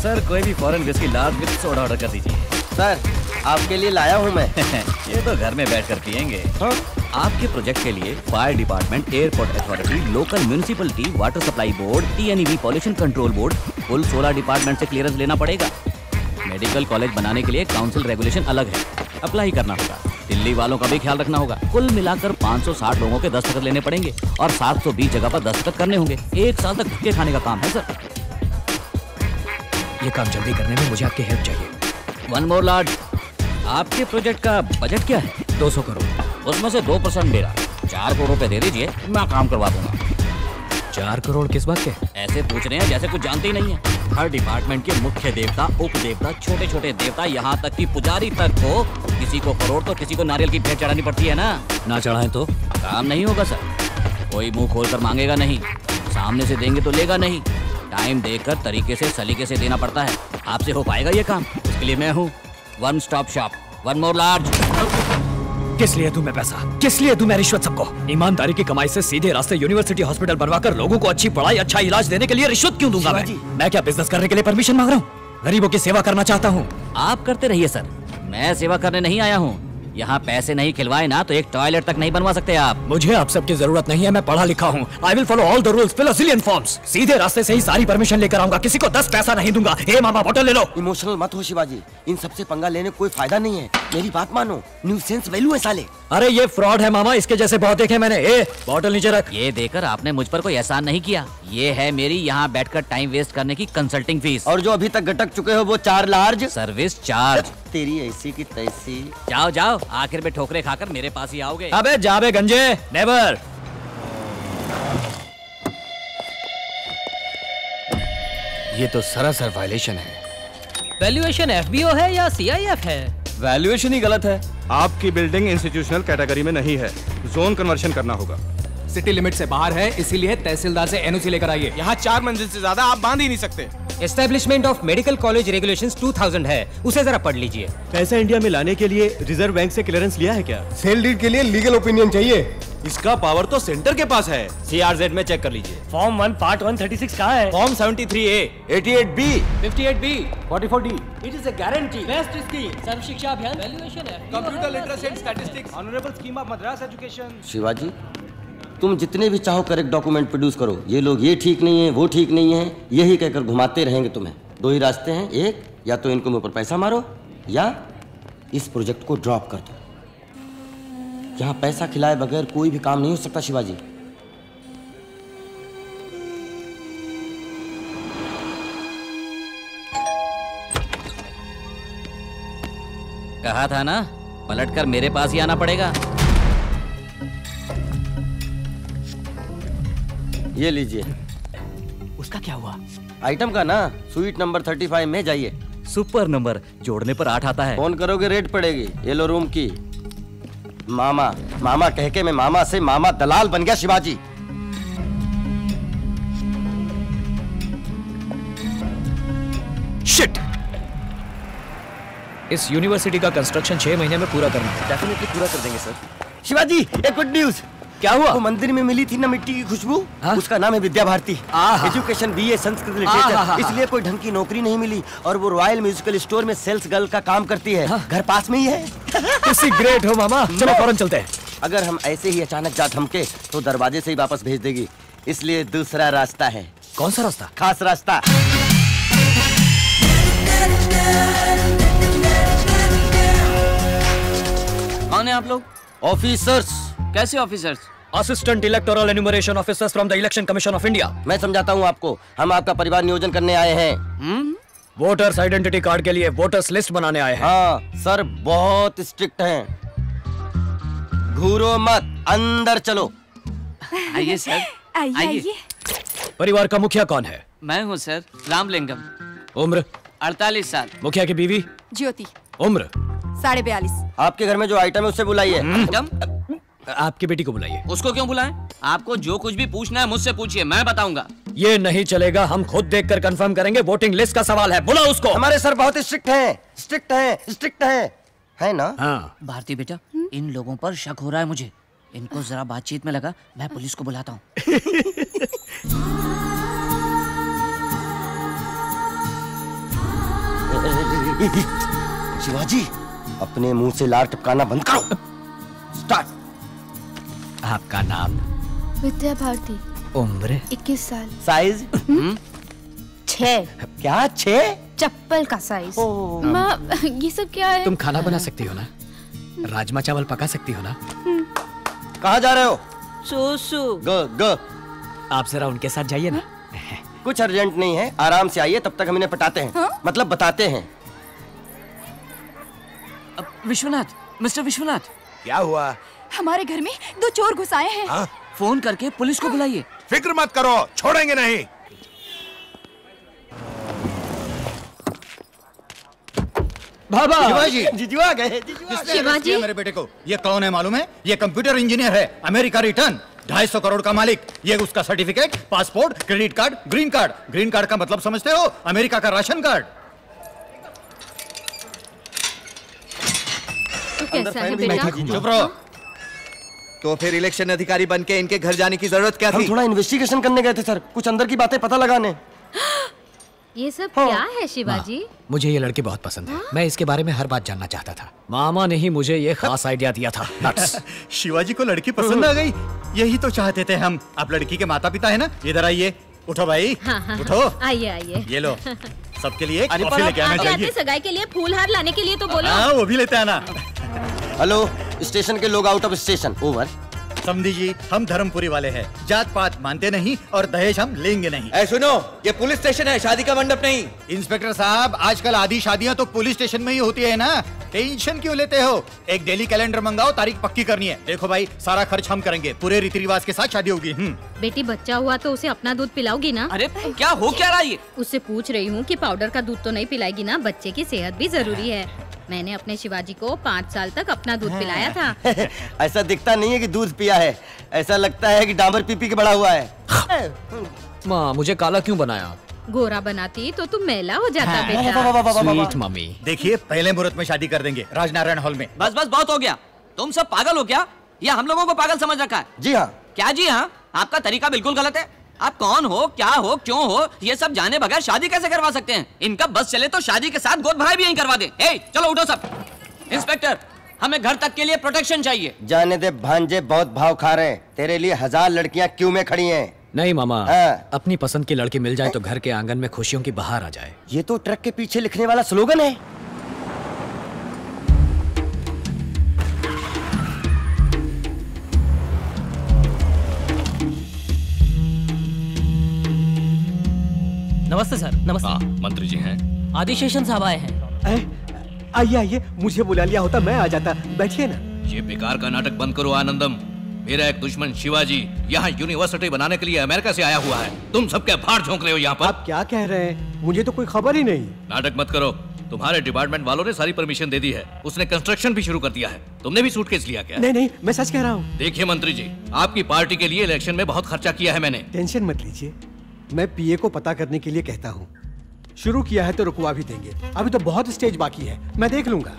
Sir कोई भी foreign whisky large with soda order कर दीजिए। सर आपके लिए लाया हूँ मैं। ये तो घर में बैठ कर पियेंगे। हाँ? आपके प्रोजेक्ट के लिए fire department, airport authority, local municipality, water supply board, TNEB pollution control board, कुल 16 डिपार्टमेंट से क्लियरेंस लेना पड़ेगा। मेडिकल कॉलेज बनाने के लिए काउंसिल रेगुलेशन अलग है, अप्लाई करना होगा। दिल्ली वालों का भी ख्याल रखना होगा। कुल मिलाकर 560 लोगों के दस्तखत लेने पड़ेंगे और 720 जगह पर दस्तखत करने होंगे। 1 साल तक धक्के खाने का काम है सर। ये काम जल्दी करने में मुझे आपकी हेल्प चाहिए। वन मोर लॉर्ड, आपके प्रोजेक्ट का बजट क्या है? 200 करोड़। उसमें से 2% मेरा। 4 करोड़ रुपए दे दीजिए, मैं काम करवा दूंगा। 4 करोड़ किस बात के? ऐसे पूछ रहे हैं जैसे कुछ जानते ही नहीं है। हर डिपार्टमेंट के मुख्य देवता, उप देवता, छोटे छोटे देवता, यहाँ तक कि पुजारी तक को किसी को करोड़ तो किसी को नारियल की भेंट चढ़ानी पड़ती है ना चढ़ाएं तो काम नहीं होगा सर। कोई मुंह खोल कर मांगेगा नहीं, सामने से देंगे तो लेगा नहीं। टाइम देकर तरीके से सलीके से देना पड़ता है। आपसे हो पाएगा ये काम? उसके लिए मैं हूँ one stop shop, one more large. किस लिए दूं मैं पैसा? किस लिए दूं मैं रिश्वत सबको? ईमानदारी की कमाई से सीधे रास्ते यूनिवर्सिटी हॉस्पिटल बनवाकर लोगों को अच्छी पढ़ाई, अच्छा इलाज देने के लिए रिश्वत क्यों दूंगा मैं क्या बिजनेस करने के लिए परमिशन मांग रहा हूँ? गरीबों की सेवा करना चाहता हूँ। आप करते रहिए सर, मैं सेवा करने नहीं आया हूँ। यहाँ पैसे नहीं खिलवाए ना तो एक टॉयलेट तक नहीं बनवा सकते आप। मुझे आप सबकी जरूरत नहीं है, मैं पढ़ा लिखा हूँ। I will follow all the rules, fill a zillion forms. सीधे रास्ते से ही सारी परमिशन लेकर आऊंगा, किसी को 10 पैसा नहीं दूंगा। हे मामा बोतल ले लो। इमोशनल मत हो शिवाजी, इन सबसे पंगा लेने कोई फायदा नहीं है। मेरी बात मानो, न्यू सेंस वैल्यू है साले। अरे ये फ्रॉड है मामा, इसके जैसे बहुत देखे मैंने। बोतल नीचे रख। ये देकर आपने मुझ पर कोई एहसान नहीं किया। ये है मेरी यहाँ बैठकर टाइम वेस्ट करने की कंसल्टिंग फीस। और जो अभी तक गटक चुके हो वो 4 लार्ज सर्विस चार्ज। तेरी ऐसी की तैसी। जाओ जाओ, आखिर में ठोकरे खाकर मेरे पास ही आओगे। अबे जाबे गंजे, नेवर। ये तो सरासर वायलेशन है। वैल्यूएशन FBO है या CIF है? वैल्यूएशन ही गलत है। आपकी बिल्डिंग इंस्टीट्यूशनल कैटेगरी में नहीं है, जोन कन्वर्शन करना होगा। सिटी लिमिट से बाहर है, इसीलिए तहसीलदार से NOC लेकर आइए। यहाँ 4 मंजिल से ज्यादा आप बांध ही नहीं सकते। Establishment of medical college regulations 2000 है, उसे जरा पढ़ लीजिए। पैसा इंडिया में लाने के लिए रिजर्व बैंक से क्लियरेंस लिया है क्या? सेल डीड के लिए लीगल ओपिनियन चाहिए। इसका पावर तो सेंटर के पास है। CRZ में चेक कर लीजिए। फॉर्म 1 पार्ट 136 कहाँ है? Form 73A, 88B, 58B, 44D। It is a guarantee. Best scheme Sarva Shiksha Abhiyan, valuation है, computer literacy and statistics, honourable scheme of Madras education. Shivaji तुम जितने भी चाहो करेक्ट डॉक्यूमेंट प्रोड्यूस करो। ये लोग ये ठीक नहीं है, वो ठीक नहीं है, यही कहकर घुमाते रहेंगे तुम्हें। 2 ही रास्ते हैं, एक या तो इनको मुंह पर पैसा मारो या इस प्रोजेक्ट को ड्रॉप कर दो। यहाँ पैसा खिलाए बगैर कोई भी काम नहीं हो सकता शिवाजी। कहा था ना, पलटकर मेरे पास ही आना पड़ेगा। ये लीजिए। उसका क्या हुआ? आइटम का ना, स्वीट नंबर 35 में जाइए। सुपर नंबर, जोड़ने पर 8 आता है। फोन करोगे रेट पड़ेगी। येलो रूम की। मामा मामा कह के मैं मामा से मामा दलाल बन गया शिवाजी। शिट! इस यूनिवर्सिटी का कंस्ट्रक्शन 6 महीने में पूरा करना है। डेफिनेटली पूरा कर देंगे सर। शिवाजी एक गुड न्यूज। क्या हुआ? वो मंदिर में मिली थी ना मिट्टी की खुशबू, उसका नाम है Vidya Bharati. Education BA Sanskrit literature, इसलिए कोई ढंग की नौकरी नहीं मिली और वो रॉयल म्यूजिकल स्टोर में सेल्स गर्ल का काम करती है। घर पास में ही है। इसी ग्रेट हो मामा, चलो फौरन चलते हैं। अगर हम ऐसे ही अचानक जा धमके तो दरवाजे से ही वापस भेज देगी, इसलिए दूसरा रास्ता है। कौन सा रास्ता? खास रास्ता। कौन है आप लोग? ऑफिसर्स। कैसे officers? Assistant electoral enumeration officers from the election commission of India. मैं समझाता हूँ आपको, हम आपका परिवार नियोजन करने आए हैं। वोटर्स आइडेंटिटी कार्ड के लिए वोटर्स लिस्ट बनाने आए हैं। हाँ सर, बहुत स्ट्रिक्ट हैं। घूरो मत, अंदर चलो। आइए सर, आइए। परिवार का मुखिया कौन है? मैं हूँ सर, रामलिंगम। उम्र? 48 साल। मुखिया की बीवी? ज्योति। उम्र? 42.5। आपके घर में जो आइटम है उससे बुलाइए। आपकी बेटी को बुलाइए। उसको क्यों बुलाएं? आपको जो कुछ भी पूछना है मुझसे पूछिए, मैं बताऊंगा। ये नहीं चलेगा, हम खुद देखकर कंफर्म करेंगे। वोटिंग लिस्ट का सवाल है, बुलाओ उसको। हमारे सर बहुत स्ट्रिक्ट हैं, स्ट्रिक्ट हैं, स्ट्रिक्ट हैं, है ना? हाँ। भारती बेटा, इन लोगों पर शक हो रहा है मुझे। इनको जरा बातचीत में लगा, मैं पुलिस को बुलाता हूँ। शिवाजी, अपने मुंह से लार टपकाना बंद करो। स्टार्ट। आपका नाम? विद्या भारती। उम्र? 21 साल। साइज? 6। क्या 6? चप्पल का साइज। माँ, ये सब क्या है? तुम खाना बना सकती हो ना? राजमा चावल पका सकती हो ना? कहाँ जा रहे हो? सुसु। ग। आप जरा उनके साथ जाइए ना। कुछ अर्जेंट नहीं है, आराम से आइए, तब तक हम इन्हें पटाते हैं। हाँ? मतलब बताते हैं। विश्वनाथ, मिस्टर विश्वनाथ, क्या हुआ? हमारे घर में 2 चोर घुस आए हैं। हाँ? फोन करके पुलिस को बुलाइए। फिक्र मत करो, छोड़ेंगे नहीं। बाबा, शिवाजी, जीजू आ गए। किसने अरेस्ट किया मेरे बेटे को? ये कौन है मालूम है? ये कंप्यूटर इंजीनियर है, अमेरिका रिटर्न, 250 करोड़ का मालिक। ये उसका certificate, passport, credit card, green card. Green card का मतलब समझते हो? अमेरिका का राशन कार्ड। कैसा है बेटा? चुप रहो। तो फिर इलेक्शन अधिकारी बन के इनके घर जाने की जरूरत क्या थी? हम थोड़ा इन्वेस्टिगेशन करने गए थे सर, कुछ अंदर की बातें पता लगाने। ये सब क्या है शिवाजी? मुझे ये लड़की बहुत पसंद है। मैं इसके बारे में हर बात जानना चाहता था। मामा ने ही मुझे ये खास आइडिया दिया था। शिवाजी को लड़की पसंद आ गई, यही तो चाहते थे हम। आप लड़की के माता पिता है ना? इधर आइए। उठो भाई, उठो। आइए आइए। ये लो, सबके लिए कॉफी लेके आना चाहिए। सगाई के लिए फूल हार लाने के लिए तो बोलो। हाँ, वो भी लेते आना। हेलो, स्टेशन के लोग आउट ऑफ स्टेशन। ओवर। समझी जी, हम धर्मपुरी वाले हैं, जात पात मानते नहीं और दहेज हम लेंगे नहीं। ऐ सुनो, ये पुलिस स्टेशन है, शादी का मंडप नहीं। इंस्पेक्टर साहब, आजकल आधी शादियां तो पुलिस स्टेशन में ही होती है ना, टेंशन क्यों लेते हो? एक डेली कैलेंडर मंगाओ, तारीख पक्की करनी है। देखो भाई, सारा खर्च हम करेंगे, पूरे रीति रिवाज के साथ शादी होगी। बेटी बच्चा हुआ तो उसे अपना दूध पिलाओगी ना? अरे क्या हो क्या रहा है? उससे पूछ रही हूँ कि पाउडर का दूध तो नहीं पिलाएगी ना? बच्चे की सेहत भी जरूरी है। मैंने अपने शिवाजी को 5 साल तक अपना दूध पिलाया था। ऐसा दिखता नहीं है कि दूध पिया है, ऐसा लगता है कि डामर पी के बड़ा हुआ है। माँ, मुझे काला क्यों बनाया? गोरा बनाती तो तुम मैला हो जाता बेटा। Sweet mummy. देखिए, पहले मुहूर्त में शादी कर देंगे, राजनारायण हॉल में। बस बस बहुत हो गया। तुम सब पागल हो क्या? या हम लोगों को पागल समझ रखा है? जी हाँ। क्या जी हाँ? आपका तरीका बिल्कुल गलत है। आप कौन हो, क्या हो, क्यों हो, ये सब जाने बगैर शादी कैसे करवा सकते हैं? इनका बस चले तो शादी के साथ गोद भराई भी यहीं करवा दे। चलो उठो सब। इंस्पेक्टर, हमें घर तक के लिए प्रोटेक्शन चाहिए। जाने दे भांजे, बहुत भाव खा रहे हैं। तेरे लिए 1000 लड़कियां क्यों में खड़ी हैं। नहीं मामा, अपनी पसंद की लड़की मिल जाए तो घर के आंगन में खुशियों की बहार आ जाए। ये तो ट्रक के पीछे लिखने वाला स्लोगन है। नमस्ते सर। नमस्ते। मंत्री जी हैं। आदिशेषन साहब आए हैं। आइए आइए, मुझे बुला लिया होता मैं आ जाता। बैठिए ना। ये बेकार का नाटक बंद करो आनंदम। मेरा एक दुश्मन शिवाजी यहाँ यूनिवर्सिटी बनाने के लिए अमेरिका से आया हुआ है। तुम सबके भार झोंक रहे हो यहाँ पर। आप क्या कह रहे हैं? मुझे तो कोई खबर ही नहीं। नाटक मत करो। तुम्हारे डिपार्टमेंट वालों ने सारी परमिशन दे दी है। उसने कंस्ट्रक्शन भी शुरू कर दिया है। तुमने भी सूटकेस लिया क्या? नहीं नहीं, मैं सच कह रहा हूँ। देखिए मंत्री जी, आपकी पार्टी के लिए इलेक्शन में बहुत खर्चा किया है मैंने। टेंशन मत लीजिए, मैं पीए को पता करने के लिए कहता हूँ। शुरू किया है तो रुकवा भी देंगे। अभी तो बहुत स्टेज बाकी है, मैं देख लूंगा।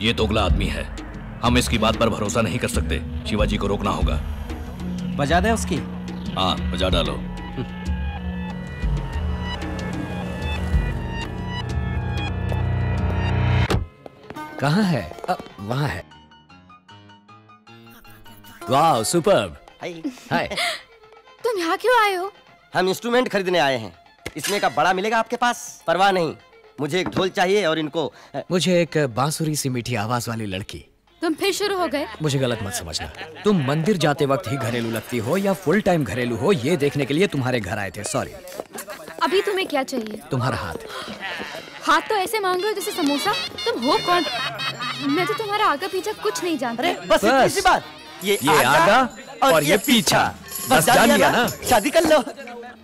ये दोगला आदमी है, हम इसकी बात पर भरोसा नहीं कर सकते। शिवाजी को रोकना होगा। बजा दे उसकी। हाँ, बजा डालो। कहाँ है? वहाँ है। वाह, सुपर्ब। हाय। तुम यहाँ क्यों आए हो? हम इंस्ट्रूमेंट खरीदने आए हैं। इसमें का बड़ा मिलेगा आपके पास? परवाह नहीं, मुझे एक ढोल चाहिए और इनको मुझे एक बांसुरी सी मीठी आवाज वाली लड़की। तुम फिर शुरू हो गए? मुझे गलत मत समझना। तुम मंदिर जाते वक्त ही घरेलू लगती हो या फुल टाइम घरेलू हो, ये देखने के लिए तुम्हारे घर आए थे। सॉरी। अभी तुम्हें क्या चाहिए? तुम्हारा हाथ। हाथ तो ऐसे मांग रहे हो जैसे समोसा। तुम हो कौन? मैं तो तुम्हारा आगा पीछा कुछ नहीं जानती। बस इतनी सी बात। ये आगा और ये पीछा। बस जान लिया ना? शादी कर लो।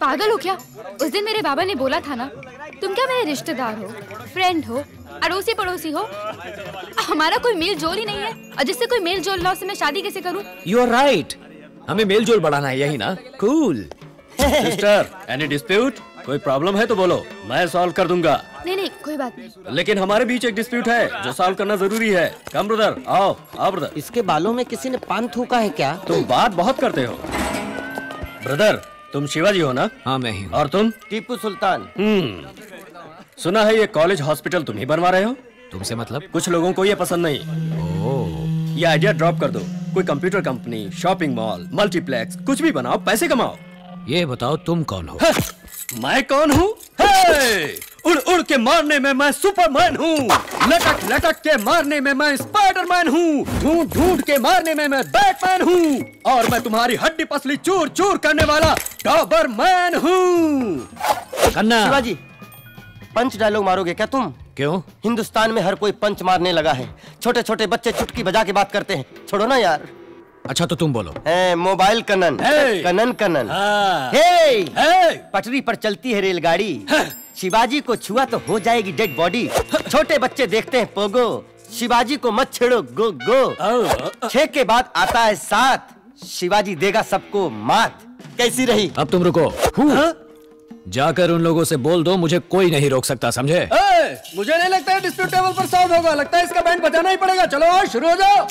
पागल हो क्या? उस दिन मेरे बाबा ने बोला था ना, तुम क्या मेरे रिश्तेदार हो, फ्रेंड हो, अड़ोसी पड़ोसी हो। हमारा कोई मेल जोल ही नहीं है, और जिससे कोई मेल जोल ना उससे मैं शादी कैसे करूं? You are right. हमें मेल जोल बढ़ाना है, यही ना? कूल। Sister, any dispute? कोई प्रॉब्लम है तो बोलो, मैं सॉल्व कर दूंगा। नहीं नहीं, कोई बात नहीं। लेकिन हमारे बीच एक डिस्प्यूट है जो सॉल्व करना जरूरी है। कम ब्रदर, आओ आओ ब्रदर। इसके बालों में किसी ने पान थूका है क्या? तुम बात बहुत करते हो। ब्रदर, तुम शिवाजी हो ना? हाँ मैं ही। और तुम? टीपू सुल्तान। सुना है ये कॉलेज हॉस्पिटल तुम ही बनवा रहे हो? तुमसे मतलब? कुछ लोगों को ये पसंद नहीं। ओह, ये आइडिया ड्रॉप कर दो। कोई computer company, shopping mall, multiplex, कुछ भी बनाओ, पैसे कमाओ। ये बताओ तुम कौन हो? मैं कौन हूँ? उड़ उड़ के मारने में मैं सुपरमैन हूँ, लटक लटक के मारने में मैं स्पाइडरमैन हूँ, ढूंढ ढूंढ के मारने में मैं बैटमैन हूँ, और मैं तुम्हारी हड्डी पसली चूर चूर करने वाला डॉबरमैन हूँ। शिवाजी, पंच डायलॉग मारोगे क्या तुम? क्यों? हिंदुस्तान में हर कोई पंच मारने लगा है। छोटे छोटे बच्चे चुटकी बजा के बात करते हैं। छोड़ो ना यार। अच्छा तो तुम बोलो। मोबाइल कनन, कनन कनन। पटरी पर चलती है रेलगाड़ी, शिवाजी को छुआ तो हो जाएगी डेड बॉडी। छोटे बच्चे देखते हैं पोगो, शिवाजी को मत छेड़ो गो गो। 6 के बाद आता है 7, शिवाजी देगा सबको मात। कैसी रही? अब तुम रुको। जाकर उन लोगों से बोल दो मुझे कोई नहीं रोक सकता, समझे? मुझे नहीं लगता है डिस्प्यूट टेबल पर सॉल्व होगा। लगता है इसका बैंड बजाना ही पड़ेगा। चलो शुरू हो जाओ।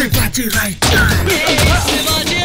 Shivaji right. Hey, Shivaji.